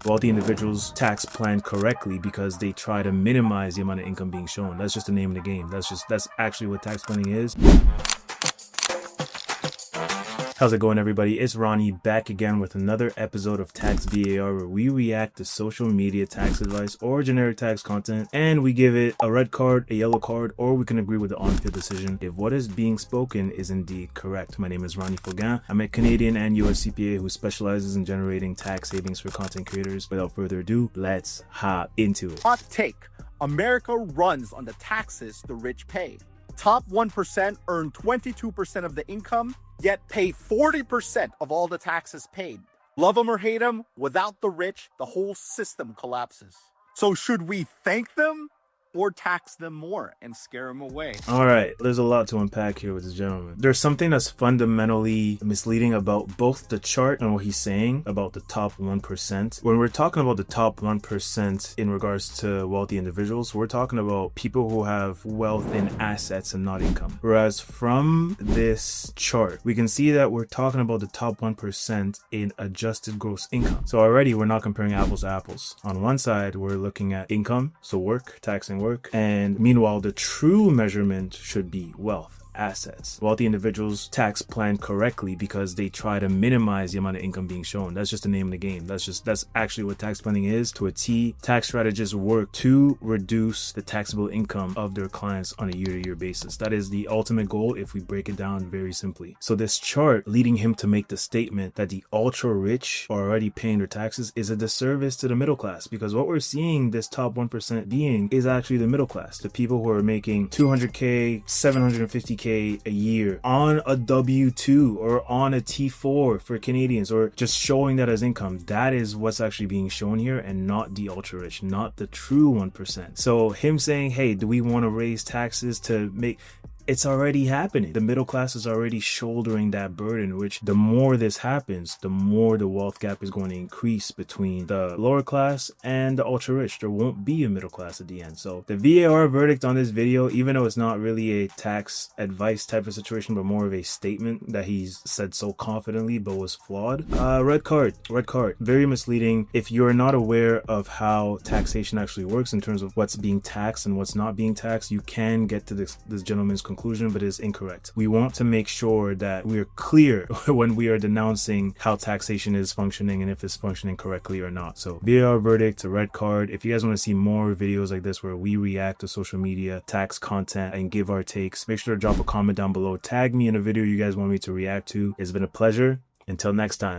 wealthy individuals tax plan correctly because they try to minimize the amount of income being shown. That's just the name of the game. That's actually what tax planning is. How's it going, everybody? It's Ronnie back again with another episode of Tax VAR, where we react to social media tax advice or generic tax content, and we give it a red card, a yellow card, or we can agree with the on-field decision if what is being spoken is indeed correct. My name is Ronnie Foguin. I'm a Canadian and US CPA who specializes in generating tax savings for content creators. Without further ado, let's hop into it. Hot take: America runs on the taxes the rich pay. Top 1% earn 22% of the income, yet pay 40% of all the taxes paid. Love them or hate them, without the rich, the whole system collapses. So should we thank them or tax them more and scare them away? All right, there's a lot to unpack here with this gentleman. There's something that's fundamentally misleading about both the chart and what he's saying about the top 1%. When we're talking about the top 1% in regards to wealthy individuals, we're talking about people who have wealth in assets and not income. Whereas from this chart, we can see that we're talking about the top 1% in adjusted gross income. So already we're not comparing apples to apples. On one side, we're looking at income, so work, taxing work, and meanwhile the true measurement should be wealth, assets. Wealthy individuals tax plan correctly because they try to minimize the amount of income being shown. That's just the name of the game. That's actually what tax planning is to a T. Tax strategists work to reduce the taxable income of their clients on a year-to-year basis. That is the ultimate goal if we break it down very simply. So this chart leading him to make the statement that the ultra rich are already paying their taxes is a disservice to the middle class, because what we're seeing this top 1% being is actually the middle class, the people who are making 200K, 750K a year on a W-2 or on a T4 for Canadians, or just showing that as income. That is what's actually being shown here, and not the ultra rich, not the true 1%. So him saying, hey, do we want to raise taxes to make... It's already happening. The middle class is already shouldering that burden, which the more this happens, the more the wealth gap is going to increase between the lower class and the ultra rich. There won't be a middle class at the end. So the VAR verdict on this video, even though it's not really a tax advice type of situation, but more of a statement that he's said so confidently but was flawed, red card. Very misleading. If you're not aware of how taxation actually works in terms of what's being taxed and what's not being taxed, you can get to this gentleman's conclusion, but it's incorrect. We want to make sure that we're clear when we are denouncing how taxation is functioning and if it's functioning correctly or not. So VAR verdict, a red card. If you guys want to see more videos like this where we react to social media tax content and give our takes, make sure to drop a comment down below. Tag me in a video you guys want me to react to. It's been a pleasure. Until next time.